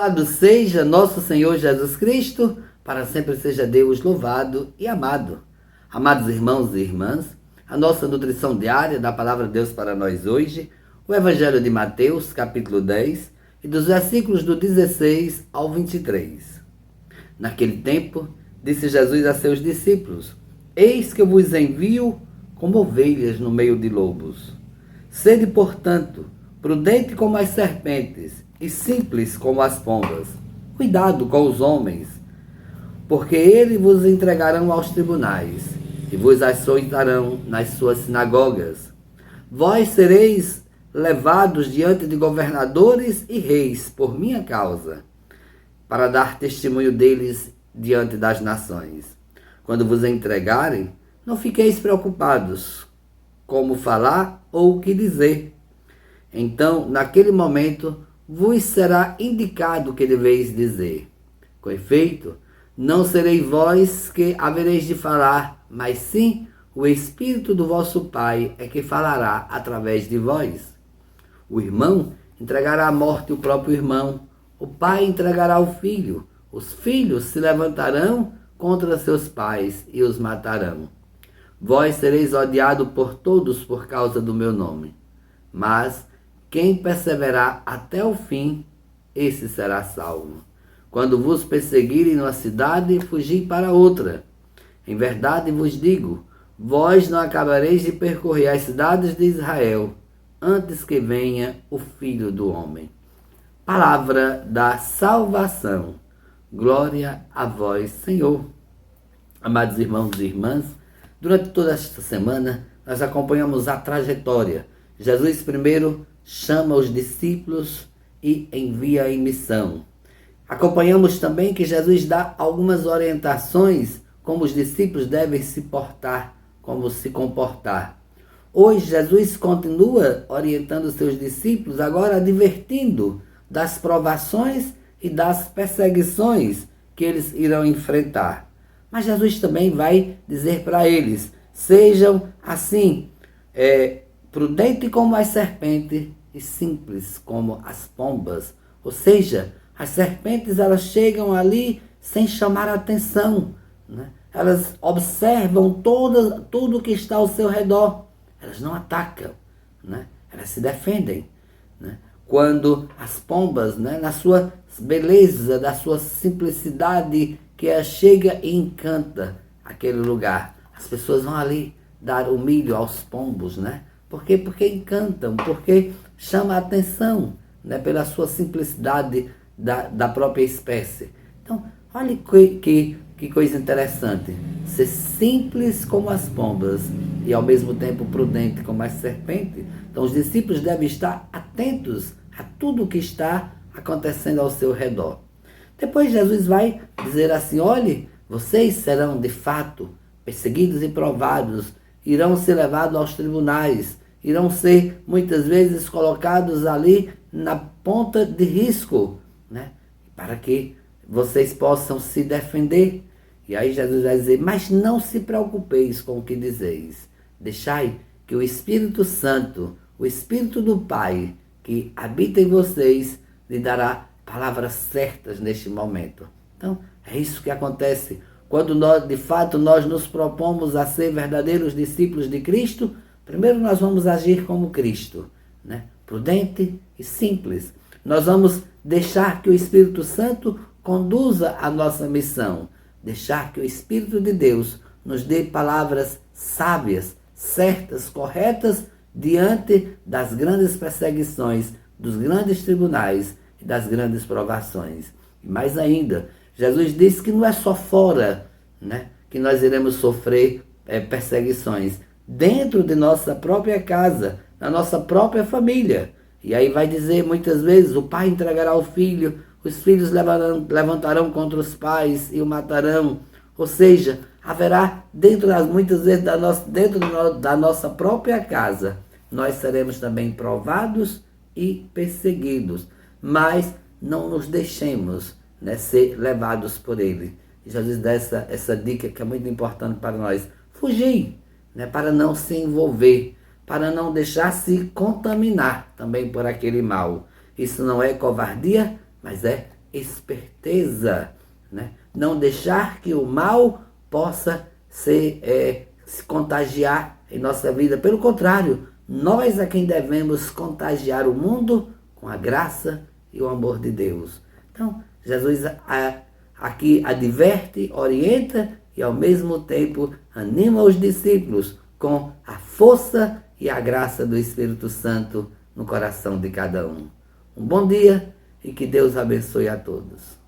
Louvado seja nosso Senhor Jesus Cristo, para sempre seja Deus louvado e amado. Amados irmãos e irmãs, a nossa nutrição diária da Palavra de Deus para nós hoje, o Evangelho de Mateus, capítulo 10, e dos versículos do 16 ao 23. Naquele tempo, disse Jesus a seus discípulos: Eis que eu vos envio como ovelhas no meio de lobos. Sede, portanto, prudente como as serpentes e simples como as pombas. Cuidado com os homens, porque eles vos entregarão aos tribunais e vos açoitarão nas suas sinagogas. Vós sereis levados diante de governadores e reis por minha causa, para dar testemunho deles diante das nações. Quando vos entregarem, não fiqueis preocupados como falar ou o que dizer. Então, naquele momento, vos será indicado o que deveis dizer. Com efeito, não sereis vós que havereis de falar, mas sim o Espírito do vosso Pai é que falará através de vós. O irmão entregará à morte o próprio irmão, o pai entregará o filho, os filhos se levantarão contra seus pais e os matarão. Vós sereis odiados por todos por causa do meu nome, mas quem perseverar até o fim, esse será salvo. Quando vos perseguirem numa cidade, fugi para outra. Em verdade vos digo, vós não acabareis de percorrer as cidades de Israel, antes que venha o Filho do Homem. Palavra da salvação. Glória a vós, Senhor. Amados irmãos e irmãs, durante toda esta semana, nós acompanhamos a trajetória. Jesus primeiro chama os discípulos e envia em missão. Acompanhamos também que Jesus dá algumas orientações como os discípulos devem se portar, como se comportar. Hoje, Jesus continua orientando seus discípulos, agora advertindo das provações e das perseguições que eles irão enfrentar. Mas Jesus também vai dizer para eles, sejam assim, prudentes como as serpentes e simples como as pombas. Ou seja, as serpentes elas chegam ali sem chamar a atenção, né? Elas observam tudo que está ao seu redor. Elas não atacam, né? Elas se defendem, né? Quando as pombas, né, na sua beleza, da sua simplicidade, que ela chega e encanta aquele lugar. As pessoas vão ali dar o milho aos pombos, né? Por quê? Porque encantam, porque chama a atenção, né, pela sua simplicidade da própria espécie. Então, olha que coisa interessante. Ser simples como as pombas e ao mesmo tempo prudente como as serpentes. Então, os discípulos devem estar atentos a tudo o que está acontecendo ao seu redor. Depois Jesus vai dizer assim, olhe, vocês serão de fato perseguidos e provados, irão ser levados aos tribunais, irão ser muitas vezes colocados ali na ponta de risco, né? Para que vocês possam se defender. E aí Jesus vai dizer, mas não se preocupeis com o que dizeis. Deixai que o Espírito Santo, o Espírito do Pai, que habita em vocês, lhe dará palavras certas neste momento. Então, é isso que acontece. Quando nós, de fato, nós nos propomos a ser verdadeiros discípulos de Cristo, primeiro nós vamos agir como Cristo, né? Prudente e simples. Nós vamos deixar que o Espírito Santo conduza a nossa missão. Deixar que o Espírito de Deus nos dê palavras sábias, certas, corretas, diante das grandes perseguições, dos grandes tribunais e das grandes provações. E mais ainda, Jesus disse que não é só fora, né, que nós iremos sofrer perseguições, dentro de nossa própria casa, na nossa própria família. E aí vai dizer muitas vezes, o pai entregará o filho, os filhos levantarão contra os pais e o matarão. Ou seja, haverá muitas vezes dentro da nossa própria casa, nós seremos também provados e perseguidos. Mas não nos deixemos, né, ser levados por ele. Jesus dá essa dica que é muito importante para nós. Fugir, né, para não se envolver, para não deixar se contaminar também por aquele mal. Isso não é covardia, mas é esperteza, né? Não deixar que o mal possa se contagiar em nossa vida. Pelo contrário, nós é quem devemos contagiar o mundo com a graça e o amor de Deus. Então, Jesus aqui adverte, orienta e ao mesmo tempo anima os discípulos com a força e a graça do Espírito Santo no coração de cada um. Um bom dia e que Deus abençoe a todos.